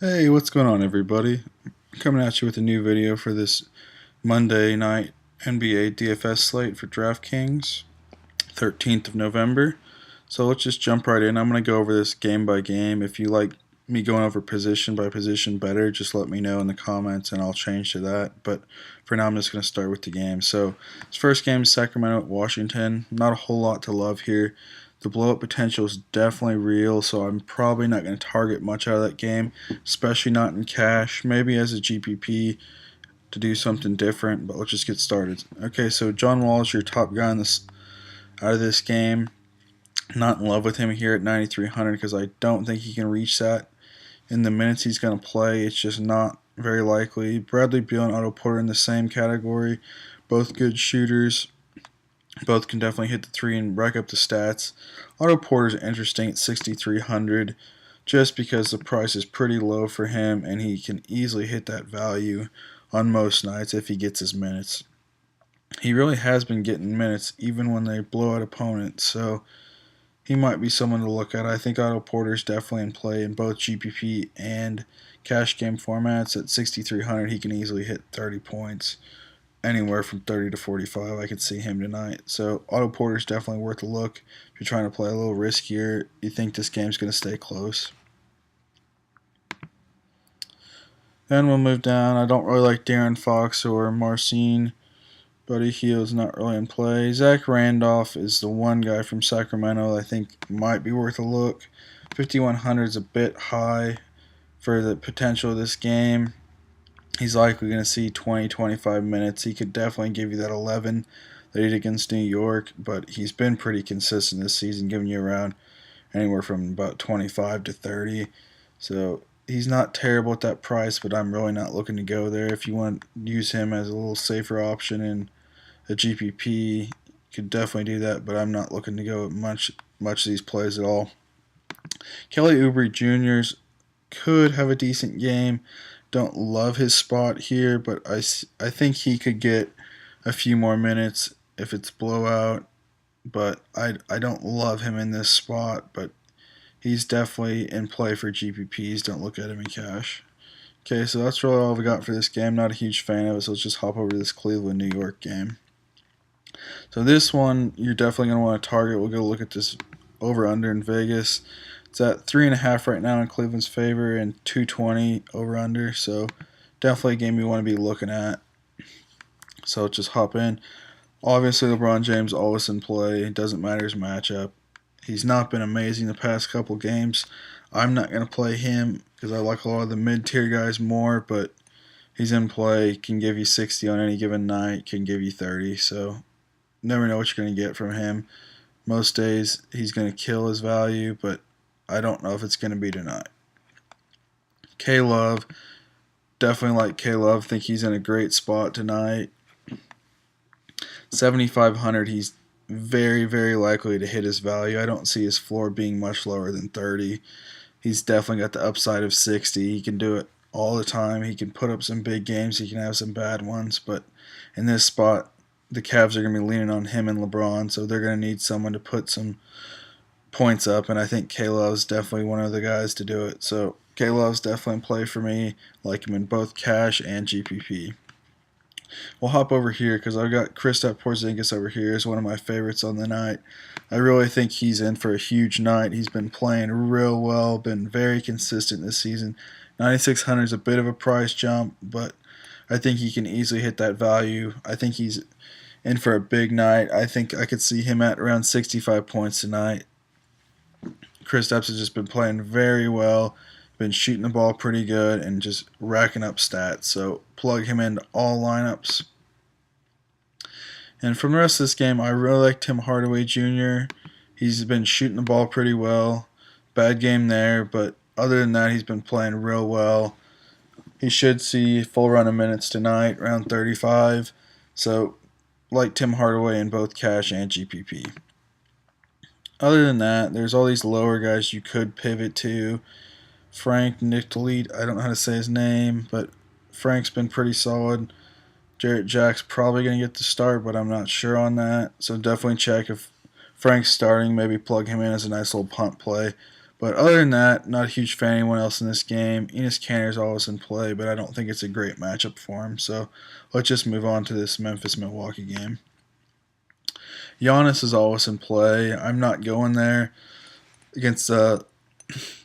Hey, what's going on, everybody? Coming at you with a new video for this Monday night NBA DFS slate for DraftKings, 13th of November. So let's just jump right in. I'm going to go over this game by game. If you like me going over position by position better, just let me know in the comments and I'll change to that. But for now, I'm just going to start with the game. So this first game is Sacramento at Washington. Not a whole lot to love here. The blow up potential is definitely real, so I'm probably not going to target much out of that game, especially not in cash. Maybe as a GPP to do something different, but let's just get started. Okay, so John Wall is your top guy in this out of this game. Not in love with him here at 9,300 because I don't think he can reach that in the minutes he's going to play. It's just not very likely. Bradley Beal and Otto Porter in the same category, both good shooters. Both can definitely hit the three and rack up the stats. Otto Porter's interesting at 6,300 just because the price is pretty low for him and he can easily hit that value on most nights if he gets his minutes. He really has been getting minutes even when they blow out opponents, so he might be someone to look at. I think Otto Porter's definitely in play in both GPP and cash game formats. At 6,300, he can easily hit 30 points. Anywhere from 30 to 45, I could see him tonight. So Otto Porter's definitely worth a look if you're trying to play a little riskier. You think this game's going to stay close. Then we'll move down. I don't really like Darren Fox or Marcin. Buddy Hield's not really in play. Zach Randolph is the one guy from Sacramento I think might be worth a look. 5,100 is a bit high for the potential of this game. He's likely going to see 20, 25 minutes. He could definitely give you that 11 that he did against New York, but he's been pretty consistent this season, giving you around anywhere from about 25 to 30. So he's not terrible at that price, but I'm really not looking to go there. If you want to use him as a little safer option in a GPP, you could definitely do that, but I'm not looking to go much of these plays at all. Kelly Oubre Jr.'s could have a decent game. Don't love his spot here, but I think he could get a few more minutes if it's blowout. But I don't love him in this spot, but he's definitely in play for GPPs. Don't look at him in cash. Okay, so that's really all we got for this game. Not a huge fan of it, so let's just hop over to this Cleveland New York game. So this one you're definitely going to want to target. We'll go look at this over under in Vegas. It's at 3.5 right now in Cleveland's favor and 220 over under. So definitely a game you want to be looking at. So let's just hop in. Obviously LeBron James always in play. It doesn't matter his matchup. He's not been amazing the past couple games. I'm not going to play him because I like a lot of the mid-tier guys more, but he's in play. Can give you 60 on any given night. Can give you 30. So never know what you're going to get from him. Most days he's going to kill his value, but I don't know if it's going to be tonight. K Love, definitely like K Love. Think he's in a great spot tonight. 7,500, he's very, very likely to hit his value. I don't see his floor being much lower than 30. He's definitely got the upside of 60. He can do it all the time. He can put up some big games. He can have some bad ones. But in this spot, the Cavs are going to be leaning on him and LeBron, so they're going to need someone to put some points up, and I think K-Love's definitely one of the guys to do it. So K-Love's definitely in play for me. Like him in both cash and GPP. We'll hop over here because I've got Kristaps Porzingis over here as one of my favorites on the night. I really think he's in for a huge night. He's been playing real well, been very consistent this season. 9,600 is a bit of a price jump, but I think he can easily hit that value. I think he's in for a big night. I think I could see him at around 65 points tonight. Kristaps has just been playing very well, been shooting the ball pretty good, and just racking up stats. So plug him into all lineups. And from the rest of this game, I really like Tim Hardaway Jr. He's been shooting the ball pretty well. Bad game there, but other than that, he's been playing real well. He should see full run of minutes tonight, around 35. So like Tim Hardaway in both cash and GPP. Other than that, there's all these lower guys you could pivot to. Frank Nictolit, I don't know how to say his name, but Frank's been pretty solid. Jarrett Jack's probably going to get the start, but I'm not sure on that. So definitely check if Frank's starting, maybe plug him in as a nice little punt play. But other than that, not a huge fan of anyone else in this game. Enes Kanter is always in play, but I don't think it's a great matchup for him. So let's just move on to this Memphis-Milwaukee game. Giannis is always in play. I'm not going there against a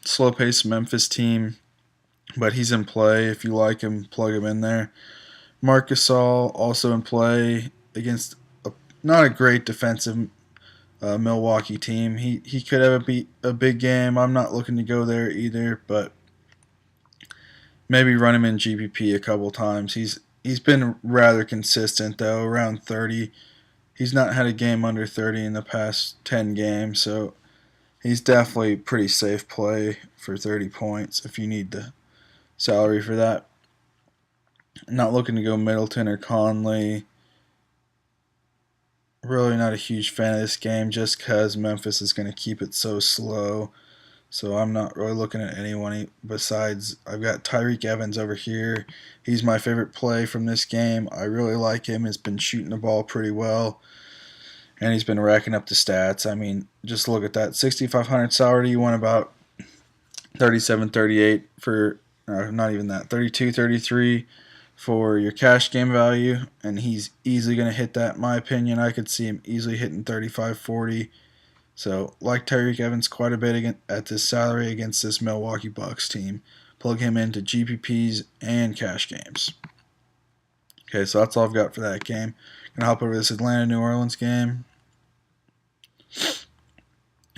slow-paced Memphis team, but he's in play. If you like him, plug him in there. Marc Gasol also in play against not a great defensive Milwaukee team. He could have a big game. I'm not looking to go there either, but maybe run him in GPP a couple times. He's been rather consistent though, around 30. He's not had a game under 30 in the past 10 games, so he's definitely pretty safe play for 30 points if you need the salary for that. Not looking to go Middleton or Conley. Really not a huge fan of this game just because Memphis is going to keep it so slow. So I'm not really looking at anyone besides I've got Tyreek Evans over here. He's my favorite play from this game. I really like him. He's been shooting the ball pretty well. And he's been racking up the stats. I mean, just look at that. 6,500 salary. You want about 37, 38 for, not even that, 32, 33 for your cash game value. And he's easily going to hit that, in my opinion. I could see him easily hitting 35, 40. So, like Tyreek Evans quite a bit at this salary against this Milwaukee Bucks team. Plug him into GPPs and cash games. Okay, so that's all I've got for that game. Gonna hop over to this Atlanta-New Orleans game.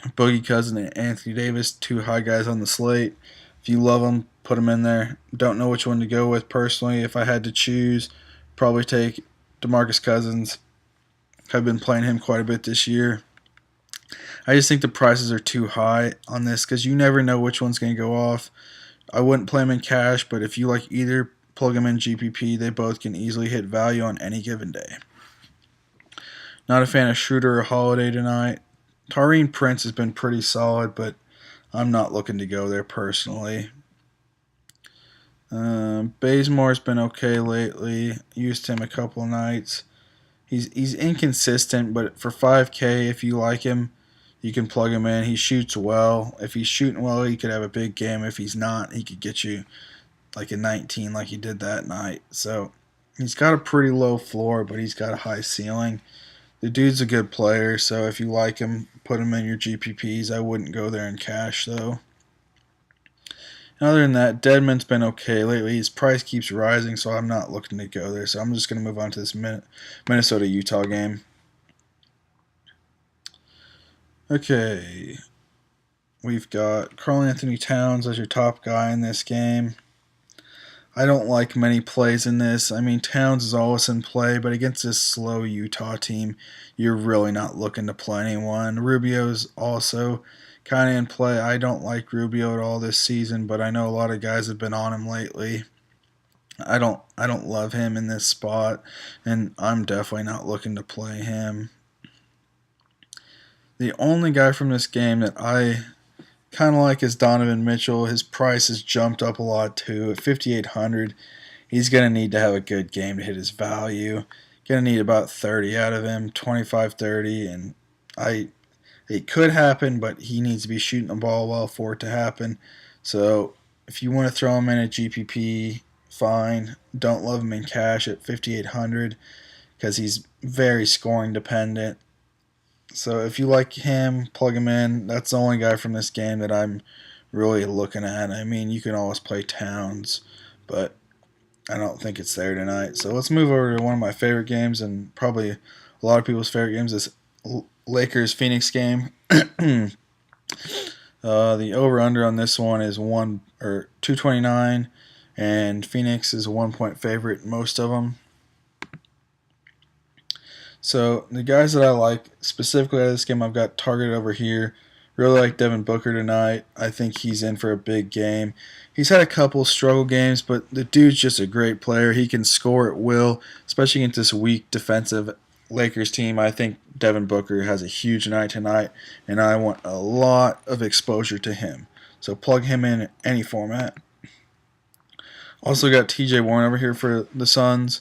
Boogie Cousins and Anthony Davis, two high guys on the slate. If you love them, put them in there. Don't know which one to go with personally. If I had to choose, probably take DeMarcus Cousins. I've been playing him quite a bit this year. I just think the prices are too high on this because you never know which one's going to go off. I wouldn't play them in cash, but if you like either, plug them in GPP. They both can easily hit value on any given day. Not a fan of Schroeder or Holiday tonight. Taurean Prince has been pretty solid, but I'm not looking to go there personally. Bazemore's been okay lately. Used him a couple of nights. He's inconsistent, but for 5K, if you like him, you can plug him in. He shoots well. If he's shooting well, he could have a big game. If he's not, he could get you like a 19 like he did that night. So he's got a pretty low floor, but he's got a high ceiling. The dude's a good player, so if you like him, put him in your GPPs. I wouldn't go there in cash, though. Other than that, Deadman's been okay lately. His price keeps rising, so I'm not looking to go there. So I'm just going to move on to this Minnesota-Utah game. Okay. We've got Karl-Anthony Towns as your top guy in this game. I don't like many plays in this. I mean, Towns is always in play, but against this slow Utah team, you're really not looking to play anyone. Rubio's also kind of in play. I don't like Rubio at all this season, but I know a lot of guys have been on him lately. I don't love him in this spot, and I'm definitely not looking to play him. The only guy from this game that I kind of like is Donovan Mitchell. His price has jumped up a lot too. At 5,800, he's going to need to have a good game to hit his value. Going to need about 30 out of him, 25, 30, and it could happen, but he needs to be shooting the ball well for it to happen. So if you want to throw him in a GPP, fine. Don't love him in cash at 5,800 because he's very scoring dependent. So if you like him, plug him in. That's the only guy from this game that I'm really looking at. I mean, you can always play Towns, but I don't think it's there tonight. So let's move over to one of my favorite games and probably a lot of people's favorite games, this Lakers-Phoenix game. The over-under on this one is 229, and Phoenix is a 1-point favorite in most of them. So the guys that I like specifically out of this game, I've got targeted over here. Really like Devin Booker tonight. I think he's in for a big game. He's had a couple struggle games, but the dude's just a great player. He can score at will, especially against this weak defensive Lakers team. I think Devin Booker has a huge night tonight, and I want a lot of exposure to him. So plug him in any format. Also got TJ Warren over here for the Suns.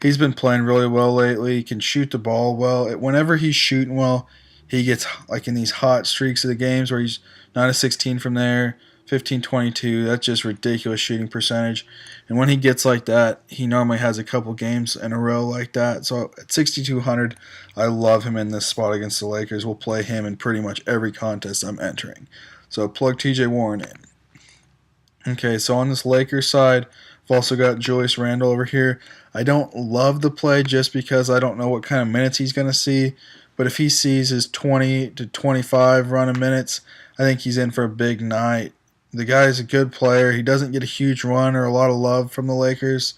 He's been playing really well lately. He can shoot the ball well. Whenever he's shooting well, he gets like in these hot streaks of the games where he's 9 of 16 from there, 15-22. That's just ridiculous shooting percentage. And when he gets like that, he normally has a couple games in a row like that. So at 6,200, I love him in this spot against the Lakers. We'll play him in pretty much every contest I'm entering. So plug TJ Warren in. Okay, so on this Lakers side, I've also got Julius Randle over here. I don't love the play just because I don't know what kind of minutes he's going to see. But if he sees his 20 to 25 run of minutes, I think he's in for a big night. The guy's a good player. He doesn't get a huge run or a lot of love from the Lakers.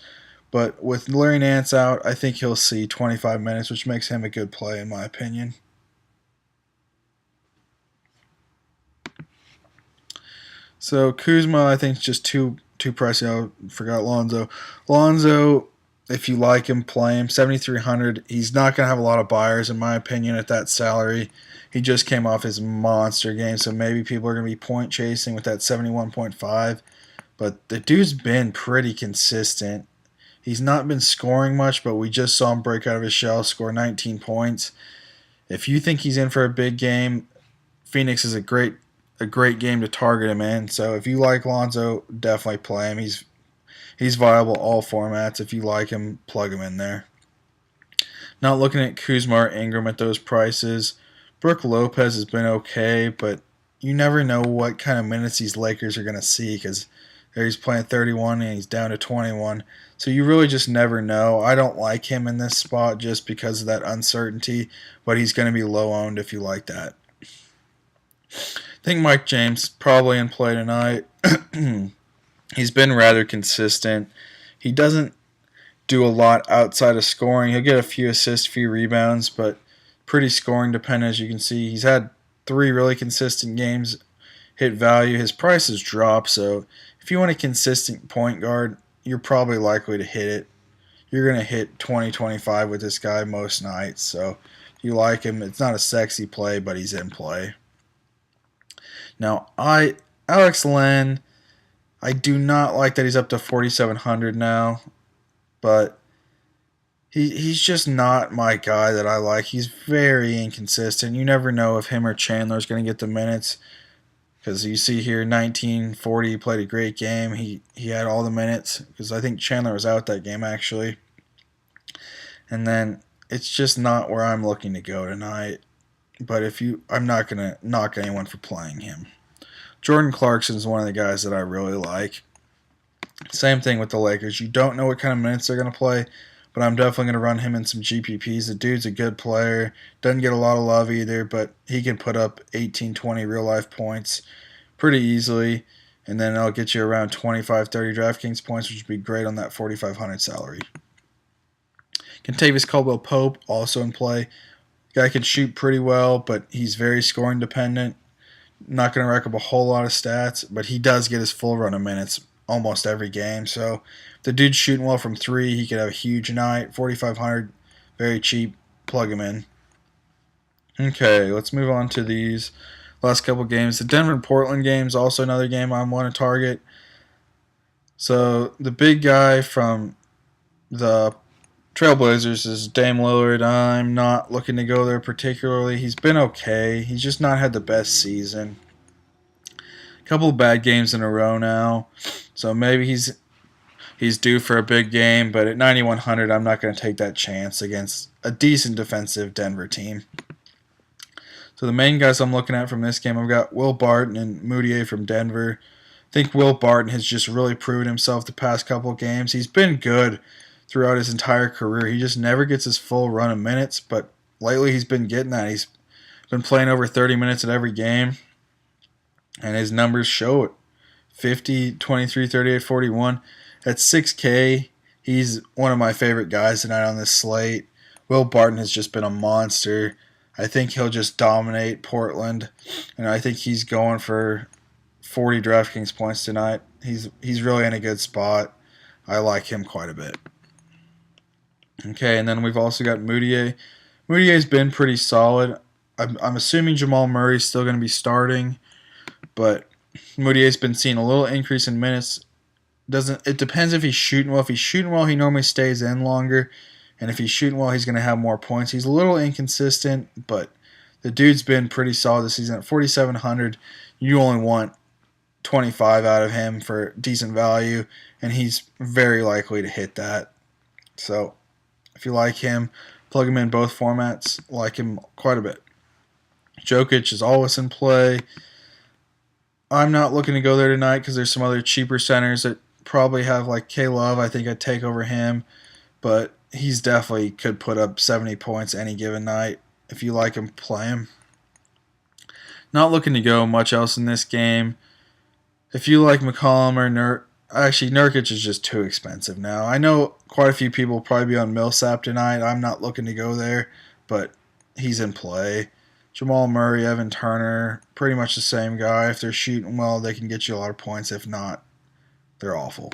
But with Larry Nance out, I think he'll see 25 minutes, which makes him a good play in my opinion. So Kuzma, I think, is just too pricey. I forgot Lonzo. Lonzo, if you like him, play him. 7,300. He's not going to have a lot of buyers, in my opinion, at that salary. He just came off his monster game, so maybe people are going to be point chasing with that 71.5. But the dude's been pretty consistent. He's not been scoring much, but we just saw him break out of his shell, score 19 points. If you think he's in for a big game, Phoenix is a great game to target him in. So if you like Lonzo, definitely play him. He's viable all formats. If you like him, plug him in there. Not looking at Kuzma or Ingram at those prices. Brook Lopez has been okay, but you never know what kind of minutes these Lakers are going to see because he's playing 31 and he's down to 21. So you really just never know. I don't like him in this spot just because of that uncertainty, but he's going to be low owned if you like that. I think Mike James probably in play tonight. He's been rather consistent. He doesn't do a lot outside of scoring. He'll get a few assists, few rebounds, but pretty scoring dependent, as you can see. He's had 3 really consistent games hit value. His price has dropped, so if you want a consistent point guard, you're probably likely to hit it. You're going to hit 20, 25 with this guy most nights, so if you like him, it's not a sexy play, but he's in play. Now, Alex Len, I do not like that he's up to 4,700 now, but he's just not my guy that I like. He's very inconsistent. You never know if him or Chandler's going to get the minutes because you see here 1940, he played a great game. He had all the minutes because I think Chandler was out that game actually. And then it's just not where I'm looking to go tonight. But I'm not going to knock anyone for playing him. Jordan Clarkson is one of the guys that I really like. Same thing with the Lakers. You don't know what kind of minutes they're going to play, but I'm definitely going to run him in some GPPs. The dude's a good player. Doesn't get a lot of love either, but he can put up 18, 20 real-life points pretty easily, and then it'll get you around 25, 30 DraftKings points, which would be great on that 4,500 salary. Kentavious Caldwell-Pope also in play. Guy can shoot pretty well, but he's very scoring dependent. Not going to rack up a whole lot of stats, but he does get his full run of minutes almost every game. So if the dude's shooting well from 3, he could have a huge night. 4,500, very cheap. Plug him in. Okay, let's move on to these last couple games. The Denver and Portland game is also another game I want to target. So the big guy from the Trailblazers is Dame Lillard. I'm not looking to go there particularly. He's been okay. He's just not had the best season. A couple of bad games in a row now. So maybe he's due for a big game, but at 9,100 I'm not going to take that chance against a decent defensive Denver team. So the main guys I'm looking at from this game, I've got Will Barton and Moutier from Denver. I think Will Barton has just really proven himself the past couple of games. He's been good throughout his entire career. He just never gets his full run of minutes, but lately he's been getting that. He's been playing over 30 minutes at every game, and his numbers show it. 50, 23, 38, 41. At 6K, he's one of my favorite guys tonight on this slate. Will Barton has just been a monster. I think he'll just dominate Portland, and I think he's going for 40 DraftKings points tonight. He's really in a good spot. I like him quite a bit. Okay, and then we've also got Moutier. Moutier's been pretty solid. I'm assuming Jamal Murray's still going to be starting, but Moutier's been seeing a little increase in minutes. It depends if he's shooting well. If he's shooting well, he normally stays in longer, and if he's shooting well, he's going to have more points. He's a little inconsistent, but The dude's been pretty solid this season. At 4,700, you only want 25 out of him for decent value, and he's very likely to hit that. So if you like him, plug him in both formats. Like him quite a bit. Jokic is always in play. I'm not looking to go there tonight because there's some other cheaper centers that probably have like K-Love. I think I'd take over him, but he's definitely could put up 70 points any given night. If you like him, play him. Not looking to go much else in this game. If you like McCollum or Nurkic is just too expensive now. I know quite a few people will probably be on Millsap tonight. I'm not looking to go there, but he's in play. Jamal Murray, Evan Turner, pretty much the same guy. If they're shooting well, they can get you a lot of points. If not, they're awful.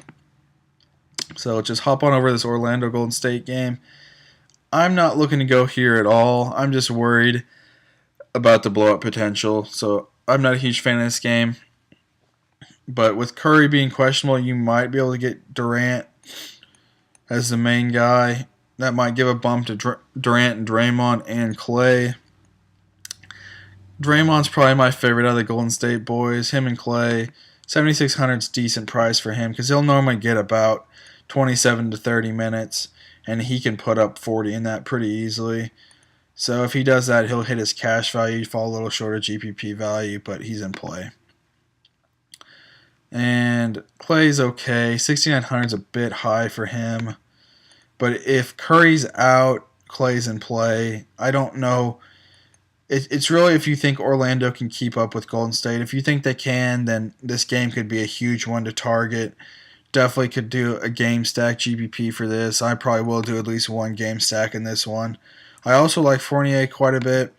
So just hop on over to this Orlando Golden State game. I'm not looking to go here at all. I'm just worried about the blowout potential. So I'm not a huge fan of this game. But with Curry being questionable, you might be able to get Durant as the main guy. That might give a bump to Durant and Draymond and Clay. Draymond's probably my favorite out of the Golden State boys. Him and Clay. 7,600 is decent price for him because he'll normally get about 27 to 30 minutes, and he can put up 40 in that pretty easily. So if he does that, he'll hit his cash value, fall a little short of GPP value, but he's in play. And Clay's okay. 6,900 is a bit high for him. But if Curry's out, Clay's in play. I don't know. It's really if you think Orlando can keep up with Golden State. If you think they can, then this game could be a huge one to target. Definitely could do a game stack GPP for this. I probably will do at least one game stack in this one. I also like Fournier quite a bit.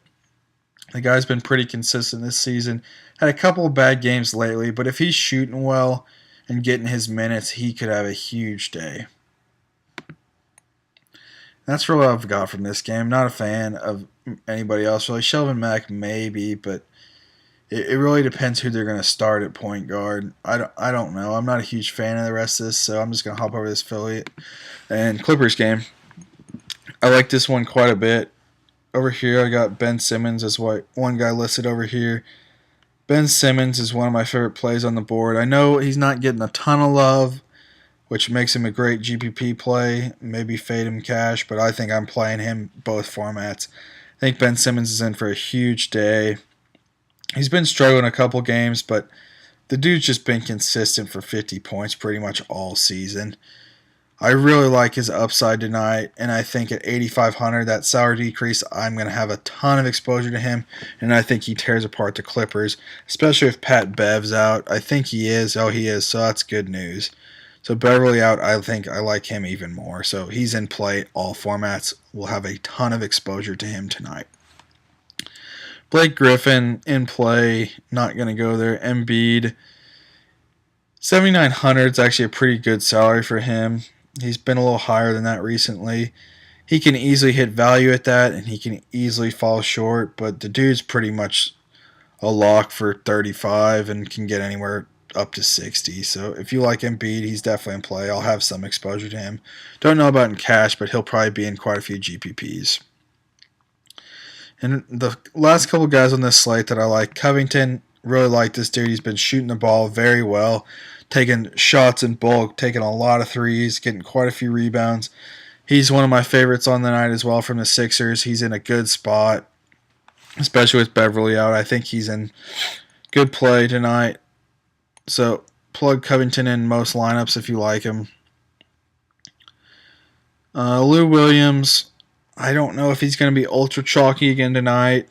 The guy's been pretty consistent this season. Had a couple of bad games lately, but if he's shooting well and getting his minutes, he could have a huge day. That's really what I've got from this game. Not a fan of anybody else really. Shelvin Mack maybe, but it really depends who they're going to start at point guard. I don't know. I'm not a huge fan of the rest of this, so I'm just going to hop over this Philly and Clippers game. I like this one quite a bit. Over here, I got Ben Simmons as one guy listed over here. Ben Simmons is one of my favorite plays on the board. I know he's not getting a ton of love, which makes him a great GPP play. Maybe fade him cash, but I think I'm playing him both formats. I think Ben Simmons is in for a huge day. He's been struggling a couple games, but the dude's just been consistent for 50 points pretty much all season. I really like his upside tonight, and I think at 8,500, that salary decrease, I'm going to have a ton of exposure to him, and I think he tears apart the Clippers, especially if Pat Bev's out. I think he is. Oh, he is, so that's good news. So Beverly out, I think I like him even more. So he's in play all formats. We'll have a ton of exposure to him tonight. Blake Griffin in play, not going to go there. Embiid, 7,900 is actually a pretty good salary for him. He's been a little higher than that recently. He can easily hit value at that, and he can easily fall short, but the dude's pretty much a lock for 35 and can get anywhere up to 60. So if you like Embiid, he's definitely in play. I'll have some exposure to him. Don't know about in cash, but he'll probably be in quite a few GPPs. And the last couple guys on this slate that I like, Covington, really like this dude. He's been shooting the ball very well, taking shots in bulk, taking a lot of threes, getting quite a few rebounds. He's one of my favorites on the night as well from the Sixers. He's in a good spot, especially with Beverly out. I think he's in good play tonight. So plug Covington in most lineups if you like him. Lou Williams, I don't know if he's going to be ultra chalky again tonight.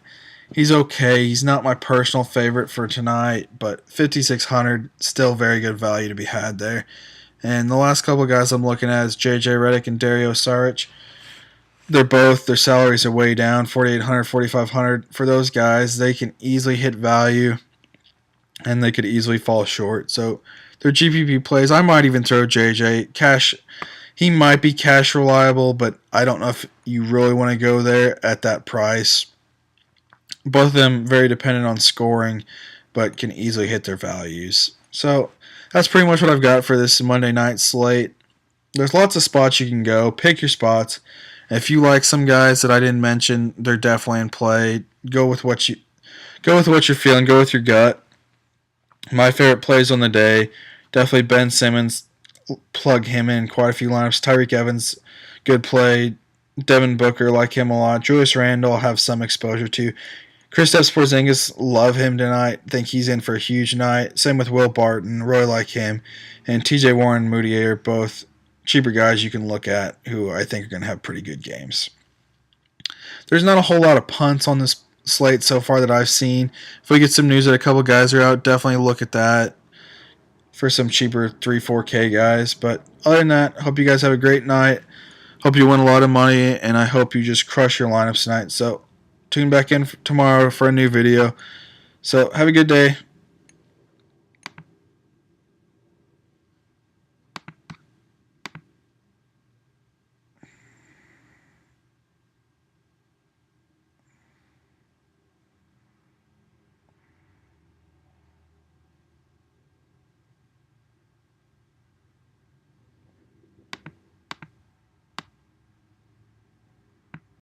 He's okay. He's not my personal favorite for tonight, but 5,600, still very good value to be had there. And the last couple of guys I'm looking at is JJ Redick and Dario Saric. Their salaries are way down, 4,800, 4,500. For those guys, they can easily hit value, and they could easily fall short. So they're GPP plays. I might even throw JJ. Cash, he might be cash reliable, but I don't know if you really want to go there at that price. Both of them very dependent on scoring, but can easily hit their values. So that's pretty much what I've got for this Monday night slate. There's lots of spots you can go. Pick your spots. If you like some guys that I didn't mention, they're definitely in play. Go with what you're feeling. Go with your gut. My favorite plays on the day, definitely Ben Simmons. Plug him in quite a few lineups. Tyreek Evans, good play. Devin Booker, like him a lot. Julius Randle, have some exposure to. Kristaps Porzingis, love him tonight. Think he's in for a huge night. Same with Will Barton, really like him. And TJ Warren and Moutier are both cheaper guys you can look at who I think are going to have pretty good games. There's not a whole lot of punts on this slate so far that I've seen. If we get some news that a couple guys are out, definitely look at that for some cheaper 3-4K guys. But other than that, hope you guys have a great night. Hope you win a lot of money, and I hope you just crush your lineups tonight. So tune back in tomorrow for a new video. So have a good day.